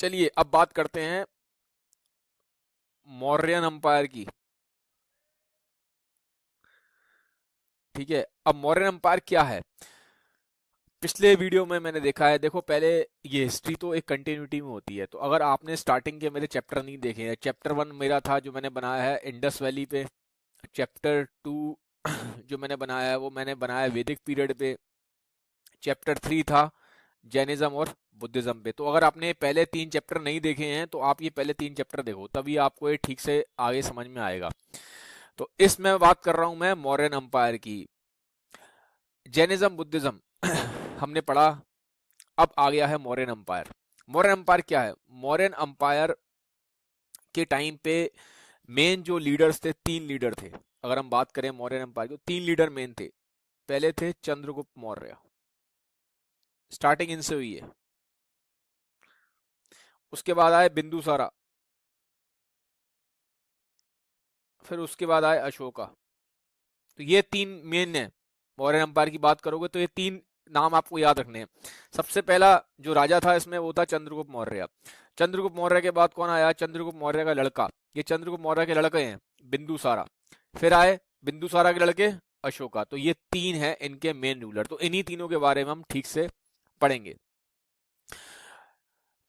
चलिए अब बात करते हैं मौर्यन अंपायर की। ठीक है, अब मौर्यन अंपायर क्या है? पिछले वीडियो में मैंने देखा है, देखो पहले ये हिस्ट्री तो एक कंटिन्यूटी में होती है, तो अगर आपने स्टार्टिंग के मेरे चैप्टर नहीं देखे हैं, चैप्टर 1 मेरा था जो मैंने बनाया है इंडस वैली पे, चैप्टर 2 जो मैंने बनाया है वो मैंने बनाया है वैदिक पीरियड पे, चैप्टर 3 था जैनिज्म और बुद्धिज्म पे। तो अगर आपने पहले 3 चैप्टर नहीं देखे हैं तो आप ये पहले 3 चैप्टर देखो, तभी आपको ये ठीक से आगे समझ में आएगा। तो इसमें बात कर रहा हूं मैं मौर्यन अंपायर की। जैनिज्म बुद्धिज्म हमने पढ़ा, अब आ गया है मौर्यन अंपायर। मौर्यन अंपायर क्या है? मौर्यन अंपायर के टाइम पे मेन जो लीडर्स थे, 3 लीडर थे। अगर हम बात करें मौर्यन अंपायर के, 3 लीडर मेन थे। पहले थे चंद्रगुप्त मौर्य, स्टार्टिंग इनसे हुई है। उसके बाद आए बिंदुसारा, फिर उसके बाद आए अशोका। तो ये 3 मेन है। मौर्यन अंपायर की बात करोगे तो ये 3 नाम आपको याद रखने हैं। सबसे पहला जो राजा था इसमें वो था चंद्रगुप्त मौर्य। चंद्रगुप्त मौर्य के बाद कौन आया? चंद्रगुप्त मौर्य का लड़का, ये चंद्रगुप्त मौर्य के लड़के हैं, बिंदुसारा। फिर आए बिंदुसारा के लड़के अशोका। तो ये 3 है इनके मेन रूलर। तो इन्हीं तीनों के बारे में हम ठीक से पढ़ेंगे।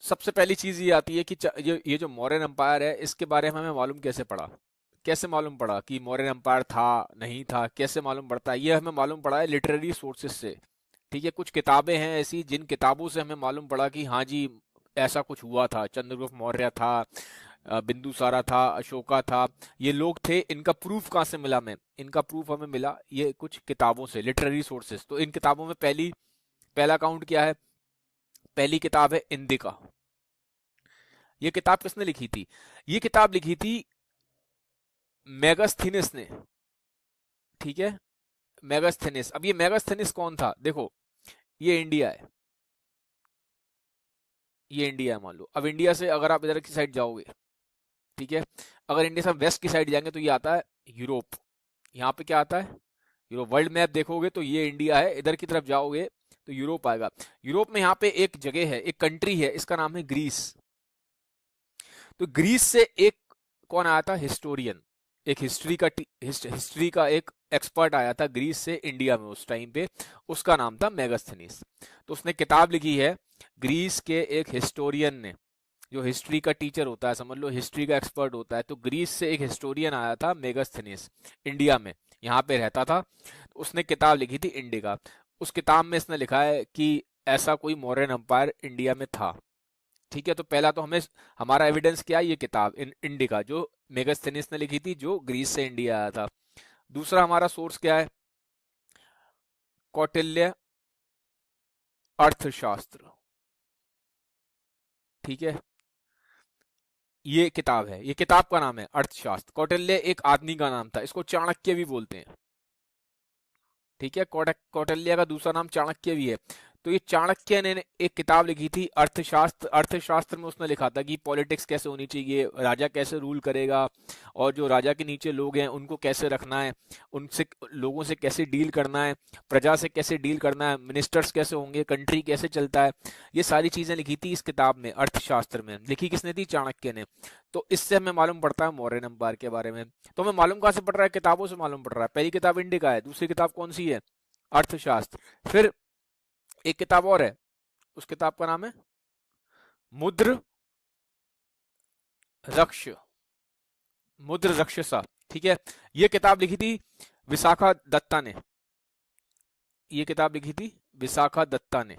सबसे पहली चीज ये आती है कि ये जो मौर्यन अंपायर है इसके बारे में हमें मालूम कैसे पड़ा? कैसे मालूम पड़ा कि मौर्यन अंपायर था नहीं था? कैसे मालूम पड़ता है? ये हमें मालूम पड़ा है लिटरेरी सोर्सेस से। ठीक है, कुछ किताबें हैं ऐसी जिन किताबों से हमें मालूम पड़ा कि हाँ जी ऐसा कुछ हुआ था, चंद्रगुप्त मौर्य था, बिंदुसारा था, अशोका था, ये लोग थे। इनका प्रूफ कहाँ से मिला? मैं इनका प्रूफ हमें मिला ये कुछ किताबों से, लिटरेरी सोर्सेस। तो इन किताबों में पहला अकाउंट क्या है? पहली किताब है इंदिका। ये किताब किसने लिखी थी? ये किताब लिखी थी मेगास्थनीस ने। ठीक है, मेगास्थनीस। अब ये मेगास्थनीस कौन था? देखो ये इंडिया है, ये इंडिया है मान लो। अब इंडिया से अगर आप इधर की साइड जाओगे, ठीक है, अगर इंडिया से वेस्ट की साइड जाएंगे तो ये आता है यूरोप। यहाँ पे क्या आता है? यूरोप। वर्ल्ड मैप देखोगे तो ये इंडिया है, इधर की तरफ जाओगे तो यूरोप आएगा। यूरोप में यहाँ पे एक जगह है, एक कंट्री है, इसका नाम है ग्रीस। तो ग्रीस से एक कौन आया था? हिस्टोरियन, एक हिस्ट्री का एक एक्सपर्ट आया था ग्रीस से इंडिया में उस टाइम पे। उसका नाम था मेगास्थनीस। तो उसने किताब लिखी है, ग्रीस के एक हिस्टोरियन ने, जो हिस्ट्री का टीचर होता है, समझ लो हिस्ट्री का एक्सपर्ट होता है। तो ग्रीस से एक हिस्टोरियन आया था मेगास्थनीस, इंडिया में, यहाँ पे रहता था। तो उसने किताब लिखी थी इंडिका। उस किताब में इसने लिखा है कि ऐसा कोई मौर्यन अंपायर इंडिया में था। ठीक है, तो पहला तो हमें हमारा एविडेंस क्या है? ये किताब इंडिका जो मेगास्थनीस ने लिखी थी, जो ग्रीस से इंडिया आया था। दूसरा हमारा सोर्स क्या है? कौटिल्य अर्थशास्त्र। ठीक है, ये किताब है, ये किताब का नाम है अर्थशास्त्र। कौटिल्य एक आदमी का नाम था, इसको चाणक्य भी बोलते हैं। ठीक है, कौटिल्य का दूसरा नाम चाणक्य भी है। तो ये चाणक्य ने एक किताब लिखी थी अर्थशास्त्र। अर्थशास्त्र में उसने लिखा था कि पॉलिटिक्स कैसे होनी चाहिए, राजा कैसे रूल करेगा, और जो राजा के नीचे लोग हैं उनको कैसे रखना है, उनसे लोगों से कैसे डील करना है, प्रजा से कैसे डील करना है, मिनिस्टर्स कैसे होंगे, कंट्री कैसे चलता है। ये सारी चीजें लिखी थी इस किताब में, अर्थशास्त्र में। लिखी किसने थी? चाणक्य ने। तो इससे हमें मालूम पड़ता है मौर्यन एम्पायर के बारे में। तो हमें मालूम कहाँ से पड़ रहा है? किताबों से मालूम पड़ रहा है। पहली किताब इंडिका है, दूसरी किताब कौन सी है? अर्थशास्त्र। फिर एक किताब और है, उस किताब का नाम है मुद्र रक्ष, मुद्र रक्षसा। ठीक है, ये किताब लिखी थी विशाखा दत्ता ने। ये किताब लिखी थी विशाखा दत्ता ने।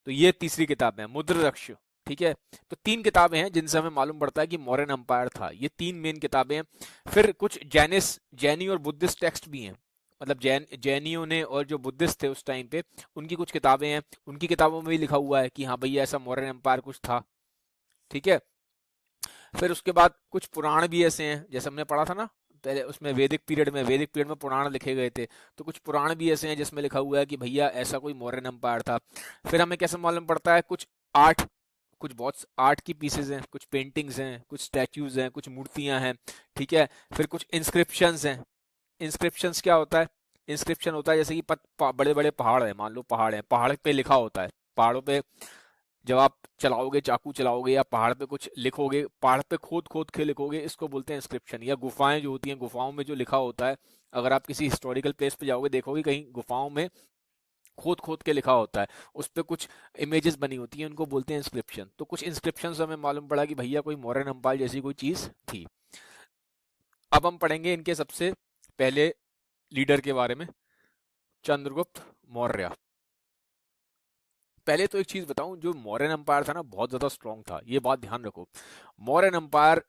तो ये तीसरी किताब है मुद्र रक्ष। ठीक है, तो 3 किताबें हैं जिनसे हमें मालूम पड़ता है कि मौर्यन अंपायर था। ये 3 मेन किताबें हैं। फिर कुछ जैनी और बुद्धिस्ट टेक्स्ट भी हैं, मतलब जैनियों ने और जो बुद्धिस्ट थे उस टाइम पे, उनकी कुछ किताबें हैं। उनकी किताबों में भी लिखा हुआ है कि हाँ भैया ऐसा मौर्यन एम्पायर कुछ था। ठीक है, फिर उसके बाद कुछ पुराण भी ऐसे हैं, जैसे हमने पढ़ा था ना पहले, उसमें वैदिक पीरियड में पुराण लिखे गए थे। तो कुछ पुराण भी ऐसे हैं जिसमें लिखा हुआ है कि भैया ऐसा कोई मौर्यन एम्पायर था। फिर हमें कैसे मालूम पड़ता है? कुछ आर्ट, कुछ बहुत आर्ट की पीसेज हैं, कुछ पेंटिंग्स हैं, कुछ स्टैच्यूज हैं, कुछ मूर्तियां हैं। ठीक है, फिर कुछ इंस्क्रिप्शंस हैं। इंस्क्रिप्शंस क्या होता है? इंस्क्रिप्शन होता है जैसे कि बड़े बड़े पहाड़ है, मान लो पहाड़ है, पहाड़ पे लिखा होता है, पहाड़ों पे जब आप चलाओगे, चाकू चलाओगे या पहाड़ पे कुछ लिखोगे, पहाड़ पे खोद खोद के लिखोगे, इसको बोलते हैं इंस्क्रिप्शन। या गुफाएं जो होती हैं, गुफाओं में जो लिखा होता है, अगर आप किसी हिस्टोरिकल प्लेस पे जाओगे देखोगे कहीं गुफाओं में खोद खोद के लिखा होता है, उस पे कुछ इमेजेस बनी होती हैं, उनको बोलते हैं इंस्क्रिप्शन। तो कुछ इंस्क्रिप्शन से हमें मालूम पड़ा कि भैया कोई मौर्यन एम्पायर जैसी कोई चीज थी। अब हम पढ़ेंगे इनके सबसे पहले लीडर के बारे में, चंद्रगुप्त मौर्य। पहले तो एक चीज बताऊं, जो मौर्यन एम्पायर था ना बहुत ज्यादा स्ट्रांग था, ये बात ध्यान रखो। मौर्यन एम्पायर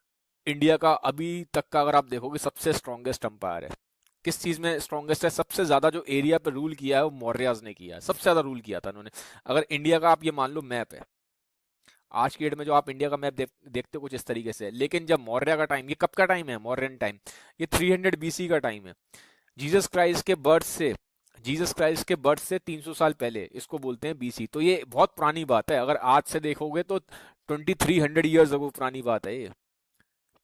इंडिया का अभी तक का अगर आप देखोगे सबसे स्ट्रांगेस्ट एम्पायर है। किस चीज में स्ट्रांगेस्ट है? सबसे ज्यादा जो एरिया पे रूल किया है वो मौर्याज ने किया है, सबसे ज्यादा रूल किया था उन्होंने। अगर इंडिया का आप ये मान लो मैप है, आज की डेट में जो आप इंडिया का मैप देखते हो कुछ इस तरीके से है, लेकिन जब मौर्य का टाइम, ये कब का टाइम है? मौर्यन टाइम, ये 300 बीसी का टाइम है। जीसस क्राइस्ट के बर्थ से, जीसस क्राइस्ट के बर्थ से 300 साल पहले, इसको बोलते हैं बीसी। तो ये बहुत पुरानी बात है, अगर आज से देखोगे तो 2300 ईयर्स अगो पुरानी बात है ये।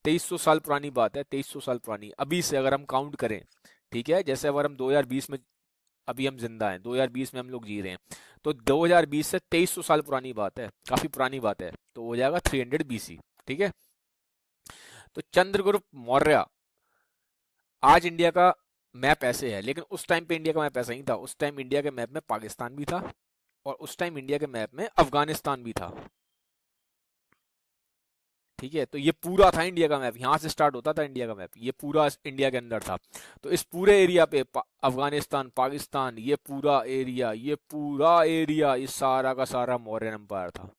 2300 साल पुरानी बात है, 2300 साल पुरानी अभी से अगर हम काउंट करें। ठीक है, जैसे अगर हम 2020 में, अभी हम जिंदा हैं, 2020 में हम लोग जी रहे हैं, तो 2020 से 2300 साल पुरानी बात है, काफी पुरानी बात है, तो हो जाएगा 300 बीसी। ठीक है, तो चंद्रगुप्त मौर्य, आज इंडिया का मैप ऐसे है, लेकिन उस टाइम पे इंडिया का मैप ऐसा नहीं था। उस टाइम इंडिया के मैप में पाकिस्तान भी था, और उस टाइम इंडिया के मैप में अफगानिस्तान भी था। ठीक है, तो ये पूरा था इंडिया का मैप, यहां से स्टार्ट होता था इंडिया का मैप, ये पूरा इंडिया के अंदर था। तो इस पूरे एरिया पे अफगानिस्तान, पाकिस्तान, ये पूरा एरिया, इस सारा का सारा मौर्यन एम्पायर था।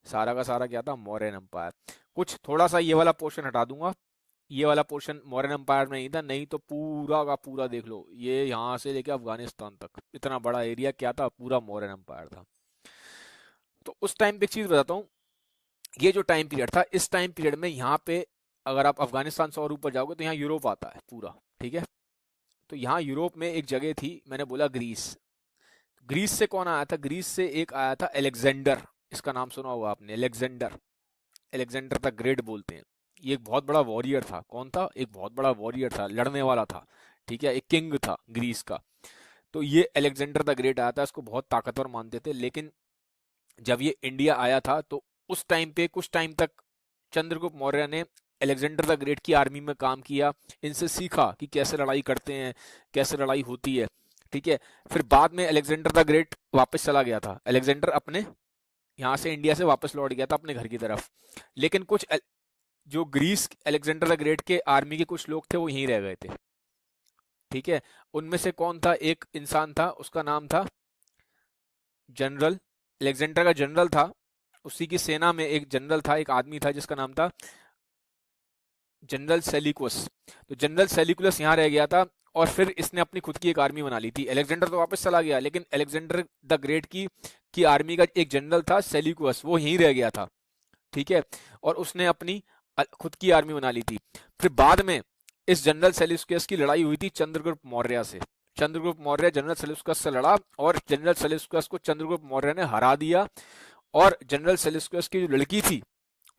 सारा का सारा क्या था? मौर्यन एम्पायर। कुछ थोड़ा सा ये वाला पोर्शन हटा दूंगा, ये वाला पोर्शन मौर्यन एम्पायर में नहीं था, नहीं तो पूरा का पूरा देख लो, ये यहाँ से लेके अफगानिस्तान तक इतना बड़ा एरिया क्या था? पूरा मौर्यन एम्पायर था। तो उस टाइम पे एक चीज बताता हूँ, ये जो टाइम पीरियड था, इस टाइम पीरियड में यहाँ पे अगर आप अफगानिस्तान से और ऊपर जाओगे तो यहाँ यूरोप आता है पूरा। ठीक है, तो यहाँ यूरोप में एक जगह थी, मैंने बोला ग्रीस। ग्रीस से कौन आया था? ग्रीस से एक आया था एलेक्जेंडर, इसका नाम सुना होगा आपने, एलेक्जेंडर। एलेक्जेंडर द ग्रेट बोलते हैं। ये एक बहुत बड़ा वॉरियर था। कौन था? एक बहुत बड़ा वॉरियर था, लड़ने वाला था। ठीक है, एक किंग था ग्रीस का। तो ये एलेक्जेंडर द ग्रेट आया था, इसको बहुत ताकतवर मानते थे। लेकिन जब ये इंडिया आया था तो उस टाइम पे कुछ टाइम तक चंद्रगुप्त मौर्य ने अलेक्जेंडर द ग्रेट की आर्मी में काम किया, इनसे सीखा कि कैसे लड़ाई करते हैं, कैसे लड़ाई होती है। ठीक है, फिर बाद में अलेक्जेंडर द ग्रेट वापस चला गया था, अलेक्जेंडर अपने यहाँ से इंडिया से वापस लौट गया था अपने घर की तरफ। लेकिन कुछ जो ग्रीस अलेक्जेंडर द ग्रेट के आर्मी के कुछ लोग थे वो यहीं रह गए थे। ठीक है, उनमें से कौन था? एक इंसान था, उसका नाम था जनरल, अलेक्जेंडर का जनरल था, उसी की सेना में एक जनरल था, एक आदमी था जिसका नाम था जनरल सेलिकुस। तो जनरल सेलिकुलस यहाँ रह गया था, और फिर इसने अपनी खुद की एक आर्मी बना ली थी। अलेक्जेंडर तो वापस चला गया, लेकिन अलेक्जेंडर द ग्रेट की आर्मी का एक जनरल था सेलिकुस, वो यहीं रह गया था। ठीक है, और उसने अपनी खुद की आर्मी बना ली थी। फिर बाद में इस जनरल सेल्यूकस की लड़ाई हुई थी चंद्रगुप्त मौर्य से। चंद्रगुप्त मौर्य जनरल सेल्यूकस से लड़ा, और जनरल सेल्यूकस को चंद्रगुप्त मौर्य ने हरा दिया। और जनरल सेल्यूकस की जो लड़की थी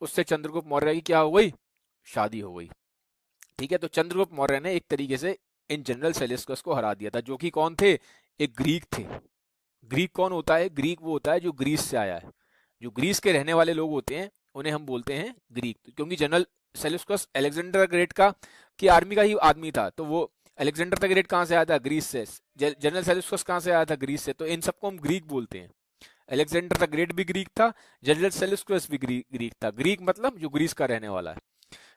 उससे चंद्रगुप्त मौर्य की क्या हो गई? शादी हो गई। ठीक है, तो चंद्रगुप्त मौर्य ने एक तरीके से इन जनरल सेल्यूकस को हरा दिया था, जो कि कौन थे? एक ग्रीक थे। ग्रीक कौन होता है? ग्रीक वो होता है जो ग्रीस से आया है। जो ग्रीस के रहने वाले लोग होते हैं उन्हें हम बोलते हैं ग्रीक, क्योंकि general Seleucus Alexander the great का की आर्मी का ही आदमी था। तो वो अलेक्जेंडर द ग्रेट कहाँ से आया था? ग्रीस से। जनरल सेल्यूकस कहाँ से आया था? ग्रीस से। तो इन सबको हम ग्रीक बोलते हैं। अलेक्जेंडर द ग्रेट भी ग्रीक था, जनरल सेल्यूकस भी ग्रीक था। ग्रीक मतलब जो ग्रीस का रहने वाला है।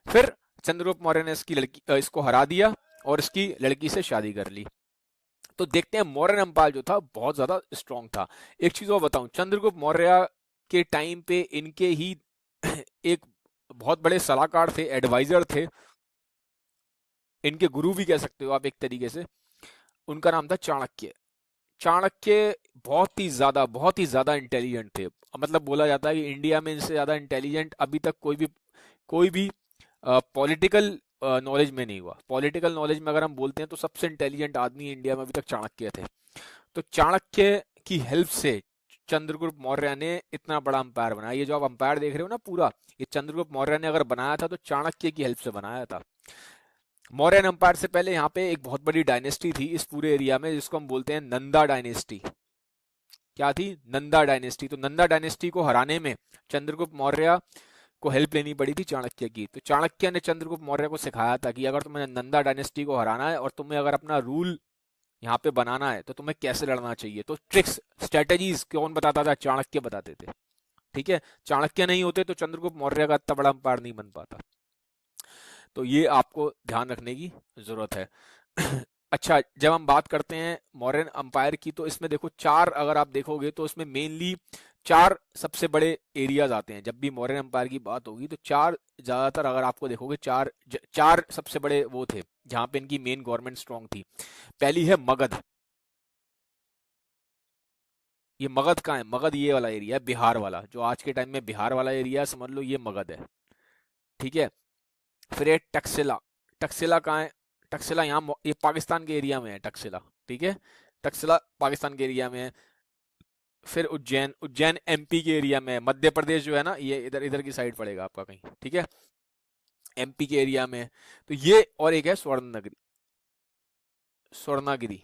फिर चंद्रगुप्त मौर्य ने इसको हरा दिया और इसकी लड़की से शादी कर ली। तो देखते हैं मौर्यन एम्पायर जो था बहुत ज्यादा स्ट्रांग था। एक चीज और बताऊं, चंद्रगुप्त मौर्य के टाइम पे इनके ही एक बहुत बड़े सलाहकार थे, एडवाइजर थे, इनके गुरु भी कह सकते हो आप एक तरीके से। उनका नाम था चाणक्य। चाणक्य बहुत ही ज्यादा इंटेलिजेंट थे। मतलब बोला जाता है कि इंडिया में इनसे ज्यादा इंटेलिजेंट अभी तक कोई भी पॉलिटिकल नॉलेज में नहीं हुआ। पॉलिटिकल नॉलेज में अगर हम बोलते हैं तो सबसे इंटेलिजेंट आदमी इंडिया में अभी तक चाणक्य थे। तो चाणक्य की हेल्प से चंद्रगुप्त मौर्य ने इतना बड़ा अंपायर बनाया। ये जो आप अंपायर देख रहे हो ना पूरा, ये चंद्रगुप्त मौर्य ने अगर बनाया था तो चाणक्य की हेल्प से बनाया था। मौर्यन अंपायर से पहले यहाँ पे एक बहुत बड़ी डायनेस्टी थी इस पूरे एरिया में, जिसको हम बोलते हैं नंदा डायनेस्टी। क्या थी? नंदा डायनेस्टी। तो नंदा डायनेस्टी को हराने में चंद्रगुप्त मौर्य को हेल्प लेनी पड़ी थी चाणक्य की। तो चाणक्य ने चंद्रगुप्त मौर्य को सिखाया था कि अगर तुम्हें नंदा डायनेस्टी को हराना है और तुम्हें अगर अपना रूल यहाँ पे बनाना है तो तुम्हें कैसे लड़ना चाहिए। तो ट्रिक्स, स्ट्रेटेजीज कौन बताता था? चाणक्य बताते थे। ठीक है, चाणक्य नहीं होते तो चंद्रगुप्त मौर्य का इतना बड़ा अंपायर नहीं बन पाता। तो ये आपको ध्यान रखने की जरूरत है। अच्छा, जब हम बात करते हैं मौर्यन अंपायर की तो इसमें देखो चार, अगर आप देखोगे तो इसमें मेनली चार सबसे बड़े एरियाज आते हैं। जब भी मौर्यन अंपायर की बात होगी तो चार, ज्यादातर अगर आपको देखोगे चार सबसे बड़े वो थे जहां पे इनकी मेन गवर्नमेंट स्ट्रांग थी। पहली है मगध। ये मगध कहाँ है? मगध ये वाला एरिया है, बिहार वाला, जो आज के टाइम में बिहार वाला एरिया है, समझ लो ये मगध है। ठीक है। फिर है टक्सिला। टक्सिला कहाँ है? टक्सिला यहाँ ये पाकिस्तान के एरिया में है टक्सिला। ठीक है, टक्सिला पाकिस्तान के एरिया में है। फिर उज्जैन, उज्जैन एमपी के एरिया में है। मध्य प्रदेश जो है ना, ये इधर इधर की साइड पड़ेगा आपका कहीं। ठीक है, एमपी के एरिया में है। तो ये, और एक है स्वर्णनगरी, स्वर्णागिरी।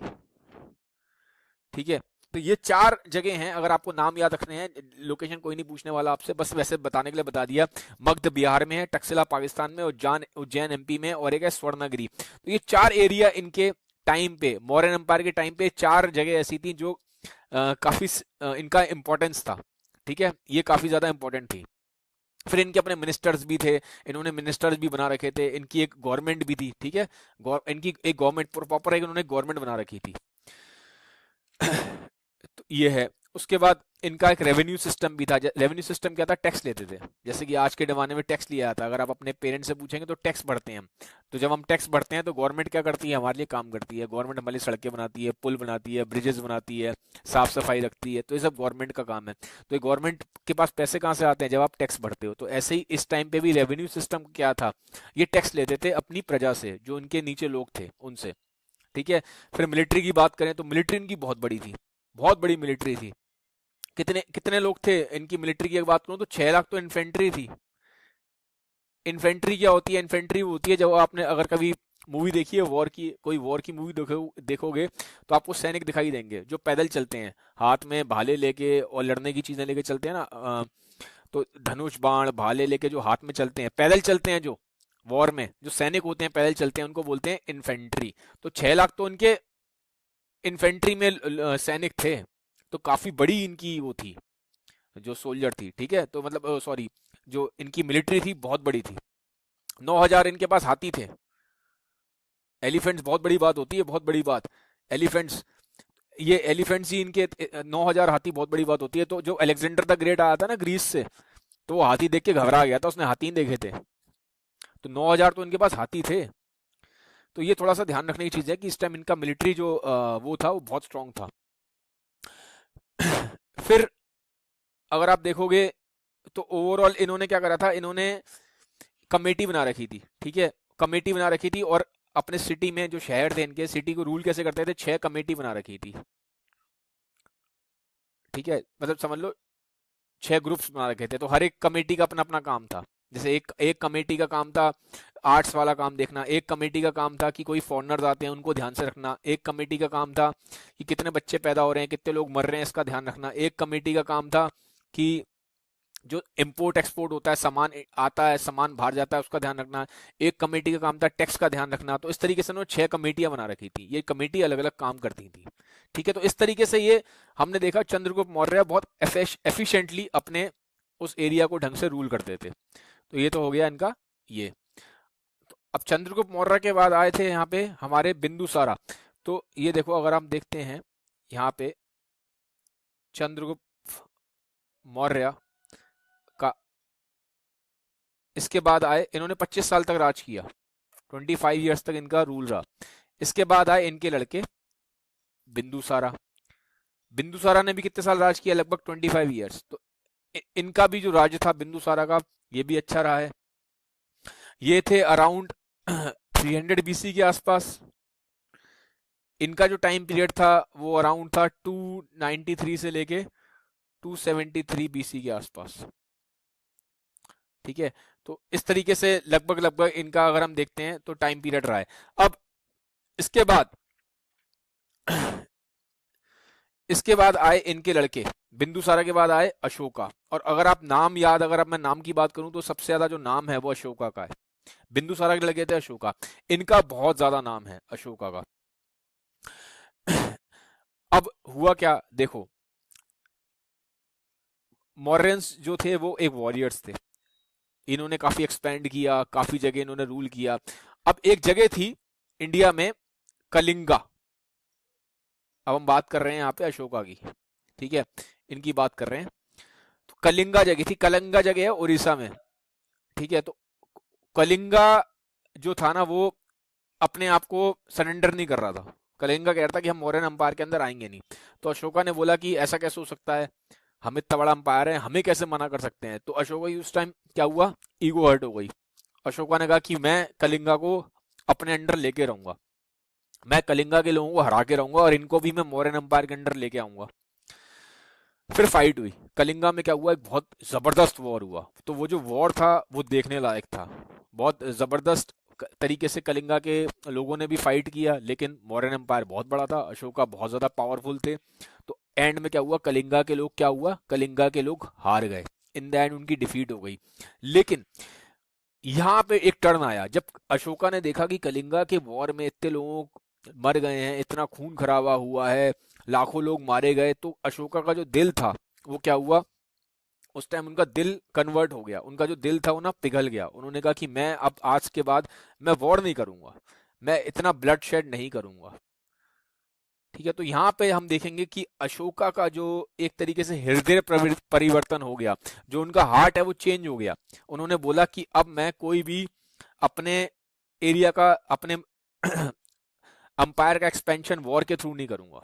ठीक है, तो ये चार जगह हैं। अगर आपको नाम याद रखने हैं, लोकेशन कोई नहीं पूछने वाला आपसे, बस वैसे बताने के लिए बता दिया। मगध बिहार में है, टक्सिला पाकिस्तान में, उज्जैन उज्जैन एमपी में, और एक है स्वर्णगिरी। तो ये चार एरिया इनके टाइम पे, मौर्यन एम्पायर के टाइम पे चार जगह ऐसी थी जो काफी इनका इंपॉर्टेंस था। ठीक है, ये काफी ज्यादा इंपॉर्टेंट थी। फिर इनके अपने मिनिस्टर्स भी थे, इन्होंने मिनिस्टर्स भी बना रखे थे। इनकी एक गवर्नमेंट भी थी। ठीक है, इनकी एक गवर्नमेंट प्रॉपर एक इन्होंने गवर्नमेंट बना रखी थी। तो ये है। उसके बाद इनका एक रेवेन्यू सिस्टम भी था। रेवेन्यू सिस्टम क्या था? टैक्स लेते थे। जैसे कि आज के जमाने में टैक्स लिया जाता है। अगर आप अपने पेरेंट्स से पूछेंगे तो टैक्स भरते हैं हम। तो जब हम टैक्स भरते हैं तो गवर्नमेंट क्या करती है? हमारे लिए काम करती है। गवर्नमेंट हमारे लिए सड़कें बनाती है, पुल बनाती है, ब्रिजेस बनाती है, साफ सफाई रखती है। तो ये सब गवर्नमेंट का काम है। तो गवर्नमेंट के पास पैसे कहाँ से आते हैं? जब आप टैक्स भरते हो। तो ऐसे ही इस टाइम पे भी रेवेन्यू सिस्टम क्या था? ये टैक्स लेते थे अपनी प्रजा से, जो उनके नीचे लोग थे उनसे। ठीक है। फिर मिलिट्री की बात करें तो मिलिट्री इनकी बहुत बड़ी थी, बहुत बड़ी मिलिट्री थी। कितने कितने लोग थे इनकी मिलिट्री की? एक बात करूं तो 6 लाख तो इन्फेंट्री थी। इन्फेंट्री क्या होती है? इन्फेंट्री वो होती है, जब आपने अगर कभी मूवी देखी है वॉर की, कोई वॉर की मूवी देखोगे तो आपको सैनिक दिखाई देंगे जो पैदल चलते हैं, हाथ में भाले लेके और लड़ने की चीजें लेके चलते हैं ना। तो धनुष बाण भाले लेके जो हाथ में चलते हैं, पैदल चलते हैं, जो वॉर में जो सैनिक होते हैं पैदल चलते हैं, उनको बोलते हैं इन्फेंट्री। तो 6 लाख तो इनके इन्फेंट्री में सैनिक थे। तो काफी बड़ी इनकी वो थी, जो सोल्जर थी। ठीक है, तो मतलब सॉरी, जो इनकी मिलिट्री थी बहुत बड़ी थी। 9,000 इनके पास हाथी थे। एलिफेंट्स बहुत बड़ी बात होती है, बहुत बड़ी बात। एलिफेंट्स, ये एलिफेंट्स ही इनके 9,000 हाथी बहुत बड़ी बात होती है। तो जो अलेक्जेंडर द ग्रेट आया था ना ग्रीस से, तो वो हाथी देख के घबरा गया था, उसने हाथी नहीं देखे थे। तो 9,000 तो इनके पास हाथी थे। तो ये थोड़ा सा ध्यान रखने की चीज है कि इस टाइम इनका मिलिट्री जो वो था वो बहुत स्ट्रांग था। फिर अगर आप देखोगे तो ओवरऑल इन्होंने क्या करा था? इन्होंने कमेटी बना रखी थी। ठीक है, कमेटी बना रखी थी, और अपने सिटी में जो शहर थे इनके, सिटी को रूल कैसे करते थे? 6 कमेटी बना रखी थी। ठीक है, मतलब समझ लो 6 ग्रुप्स बना रखे थे। तो हर एक कमेटी का अपना अपना काम था। जैसे एक एक कमेटी का काम था आर्ट्स वाला काम देखना, एक कमेटी का काम था कि कोई फॉरेनर्स आते हैं उनको ध्यान से रखना, एक कमेटी का काम था कि कितने बच्चे पैदा हो रहे हैं, कितने लोग मर रहे हैं, इसका ध्यान रखना, एक कमेटी का काम था कि जो इम्पोर्ट एक्सपोर्ट होता है, सामान आता है, सामान बाहर जाता है, उसका ध्यान रखना, एक कमेटी का काम था टैक्स का ध्यान रखना। तो इस तरीके से उन्होंने 6 कमेटियां बना रखी थी। ये कमेटी अलग अलग काम करती थी। ठीक है, तो इस तरीके से ये हमने देखा चंद्रगुप्त मौर्य बहुत एफिशिएंटली अपने उस एरिया को ढंग से रूल करते थे। तो ये तो हो गया इनका ये। तो अब चंद्रगुप्त मौर्य के बाद आए थे यहाँ पे हमारे बिंदुसारा। तो ये देखो, अगर हम देखते हैं यहाँ पे चंद्रगुप्त मौर्य का, इसके बाद आए, इन्होंने 25 साल तक राज किया, 25 ईयर्स तक इनका रूल रहा। इसके बाद आए इनके लड़के बिंदुसारा। बिंदुसारा ने भी कितने साल राज किया? लगभग 25 ईयर्स। तो इनका भी जो राज्य था बिंदुसारा का, ये भी अच्छा रहा है। ये थे अराउंड 300 बीसी के आसपास। इनका जो टाइम पीरियड था वो अराउंड था 293 से लेके 273 बीसी के आसपास। ठीक है, तो इस तरीके से लगभग लगभग इनका अगर हम देखते हैं तो टाइम पीरियड रहा है। अब इसके बाद इसके बाद आए इनके लड़के, बिंदुसारा के बाद आए अशोका। और अगर आप नाम याद, अगर आप मैं नाम की बात करूं तो सबसे ज्यादा जो नाम है वो अशोका का है। बिंदुसारा के लगे थे अशोका, इनका बहुत ज्यादा नाम है अशोका का। अब हुआ क्या देखो, मौर्यंस जो थे वो एक वॉरियर्स थे, इन्होंने काफी एक्सपेंड किया, काफी जगह इन्होंने रूल किया। अब एक जगह थी इंडिया में, कलिंगा। अब हम बात कर रहे हैं यहाँ पे अशोका की, ठीक है, इनकी बात कर रहे हैं। तो कलिंगा जगह थी, कलिंगा जगह है उड़ीसा में, ठीक है। तो कलिंगा जो था ना, वो अपने आप को सरेंडर नहीं कर रहा था। कलिंगा कह रहा था कि हम मौर्यन अंपायर के अंदर आएंगे नहीं। तो अशोका ने बोला कि ऐसा कैसे हो सकता है, हम इतना बड़ा अंपायर है, हमें कैसे मना कर सकते हैं। तो अशोका की उस टाइम क्या हुआ, ईगो हर्ट हो गई। अशोका ने कहा कि मैं कलिंगा को अपने अंडर लेके रहूंगा, मैं कलिंगा के लोगों को हरा के रहूंगा और इनको भी मैं मौर्यन अंपायर के अंडर लेके आऊंगा। फिर फाइट हुई कलिंगा में, क्या हुआ, एक बहुत जबरदस्त वॉर हुआ। तो वो जो वॉर था वो देखने लायक था, बहुत जबरदस्त तरीके से कलिंगा के लोगों ने भी फाइट किया। लेकिन मौर्यन एम्पायर बहुत बड़ा था, अशोका बहुत ज्यादा पावरफुल थे। तो एंड में क्या हुआ, कलिंगा के लोग, क्या हुआ, कलिंगा के लोग हार गए, इन द एंड उनकी डिफीट हो गई। लेकिन यहाँ पे एक टर्न आया, जब अशोका ने देखा कि कलिंगा के वॉर में इतने लोग मर गए हैं, इतना खून खराबा हुआ है, लाखों लोग मारे गए। तो अशोका का जो दिल था वो क्या हुआ, उस टाइम उनका दिल कन्वर्ट हो गया, उनका जो दिल था वो ना पिघल गया। उन्होंने कहा कि मैं अब आज के बाद मैं वॉर नहीं करूंगा, मैं इतना ब्लड शेड नहीं करूंगा, ठीक है। तो यहाँ पे हम देखेंगे कि अशोका का जो एक तरीके से हृदय परिवर्तन हो गया, जो उनका हार्ट है वो चेंज हो गया। उन्होंने बोला कि अब मैं कोई भी अपने एरिया का, अपने अंपायर का एक्सपेंशन वॉर के थ्रू नहीं करूंगा,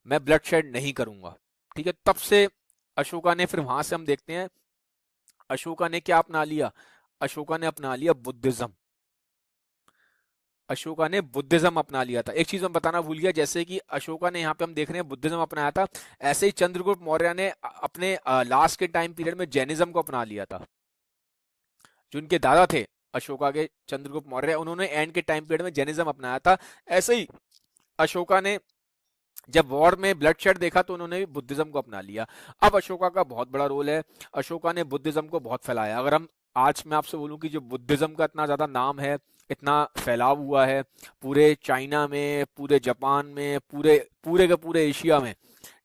मैं ब्लड शेड नहीं करूंगा, ठीक है। तब से अशोका ने, फिर वहां से हम देखते हैं अशोका ने क्या अपना लिया, अशोका ने अपना लिया बुद्धिज्म। अशोका ने बुद्धिज्म अपना लिया था। एक चीज मैं बताना भूल गया, जैसे कि अशोका ने, यहाँ पे हम देख रहे हैं बुद्धिज्म अपनाया था, ऐसे ही चंद्रगुप्त मौर्य ने अपने लास्ट के टाइम पीरियड में जैनिज्म को अपना लिया था। जो उनके दादा थे अशोका के, चंद्रगुप्त मौर्य, उन्होंने एंड के टाइम पीरियड में जैनिज्म अपनाया था। ऐसे ही अशोका ने जब वॉर में ब्लड शेड देखा तो उन्होंने भी बुद्धिज्म को अपना लिया। अब अशोका का बहुत बड़ा रोल है, अशोका ने बुद्धिज्म को बहुत फैलाया। अगर हम आज मैं आपसे बोलूं कि जो बुद्धिज्म का इतना ज्यादा नाम है, इतना फैलाव हुआ है पूरे चाइना में, पूरे जापान में, पूरे पूरे के पूरे एशिया में,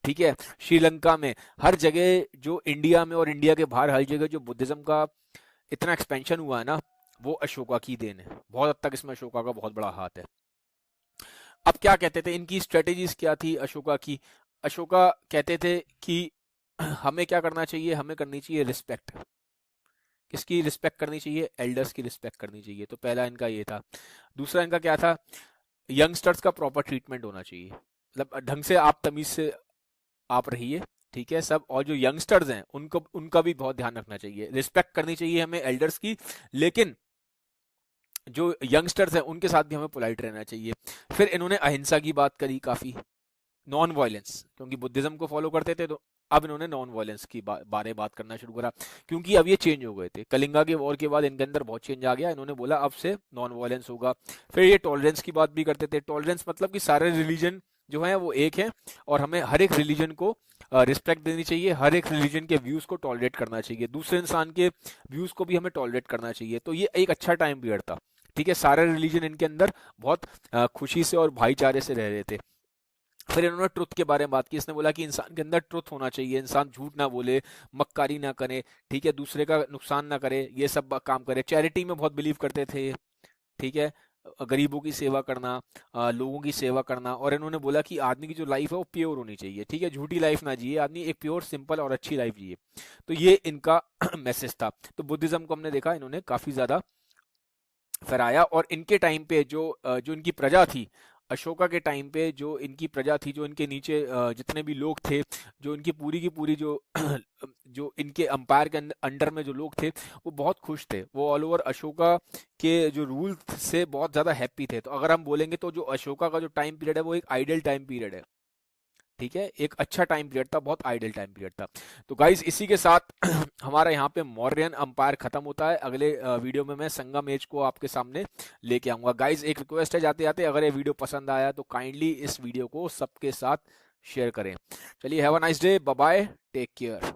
ठीक है, श्रीलंका में, हर जगह, जो इंडिया में और इंडिया के बाहर हर जगह जो बुद्धिज्म का इतना एक्सपेंशन हुआ है ना, वो अशोका की देन है। बहुत हद तक इसमें अशोका का बहुत बड़ा हाथ है। अब क्या कहते थे, इनकी स्ट्रेटेजीज क्या थी अशोका की, अशोका कहते थे कि हमें क्या करना चाहिए, हमें करनी चाहिए रिस्पेक्ट। किसकी रिस्पेक्ट करनी चाहिए, एल्डर्स की रिस्पेक्ट करनी चाहिए। तो पहला इनका ये था। दूसरा इनका क्या था, यंगस्टर्स का प्रॉपर ट्रीटमेंट होना चाहिए, मतलब ढंग से आप तमीज से आप रहिए, ठीक है सब। और जो यंगस्टर्स हैं उनको, उनका भी बहुत ध्यान रखना चाहिए, रिस्पेक्ट करनी चाहिए हमें एल्डर्स की, लेकिन जो यंगस्टर्स हैं उनके साथ भी हमें पोलाइट रहना चाहिए। फिर इन्होंने अहिंसा की बात करी काफी, नॉन वायलेंस, क्योंकि बुद्धिज्म को फॉलो करते थे। तो अब इन्होंने नॉन वायलेंस की बारे बात करना शुरू करा, क्योंकि अब ये चेंज हो गए थे कलिंगा के वॉर के बाद, इनके अंदर बहुत चेंज आ गया। इन्होंने बोला अब से नॉन वायलेंस होगा। फिर ये टॉलरेंस की बात भी करते थे, टॉलरेंस मतलब कि सारे रिलीजन जो है वो एक है, और हमें हर एक रिलीजन को रिस्पेक्ट देनी चाहिए, हर एक रिलीजन के व्यूज को टॉलरेट करना चाहिए, दूसरे इंसान के व्यूज को भी हमें टॉलरेट करना चाहिए। तो ये एक अच्छा टाइम पीरियड था, ठीक है। सारे रिलीजन इनके अंदर बहुत खुशी से और भाईचारे से रह रहे थे। फिर इन्होंने ट्रुथ के बारे में बात की, इसने बोला कि इंसान के अंदर ट्रुथ होना चाहिए, इंसान झूठ ना बोले, मक्कारी ना करे, ठीक है, दूसरे का नुकसान ना करे, ये सब काम करे। चैरिटी में बहुत बिलीव करते थे, ठीक है, गरीबों की सेवा करना, लोगों की सेवा करना। और इन्होंने बोला कि आदमी की जो लाइफ है वो प्योर होनी चाहिए, ठीक है, झूठी लाइफ ना जिए आदमी, एक प्योर सिंपल और अच्छी लाइफ जिए। तो ये इनका मैसेज था। तो बुद्धिज्म को हमने देखा इन्होंने काफी ज्यादा फहराया। और इनके टाइम पे जो इनकी प्रजा थी, अशोका के टाइम पे जो इनकी प्रजा थी, जो इनके नीचे जितने भी लोग थे, जो इनकी पूरी की पूरी जो जो इनके अंपायर के अंडर में जो लोग थे, वो बहुत खुश थे, वो ऑल ओवर अशोका के जो रूल से बहुत ज़्यादा हैप्पी थे। तो अगर हम बोलेंगे तो जो अशोका का जो टाइम पीरियड है वो एक आइडियल टाइम पीरियड है, ठीक है, एक अच्छा टाइम पीरियड था, बहुत आइडियल टाइम पीरियड था। तो गाइज इसी के साथ हमारा यहाँ पे मौर्यन अंपायर खत्म होता है। अगले वीडियो में मैं संगम एज को आपके सामने लेके आऊंगा। गाइज एक रिक्वेस्ट है जाते जाते, अगर ये वीडियो पसंद आया तो काइंडली इस वीडियो को सबके साथ शेयर करें। चलिए, have a nice day, bye bye, take care.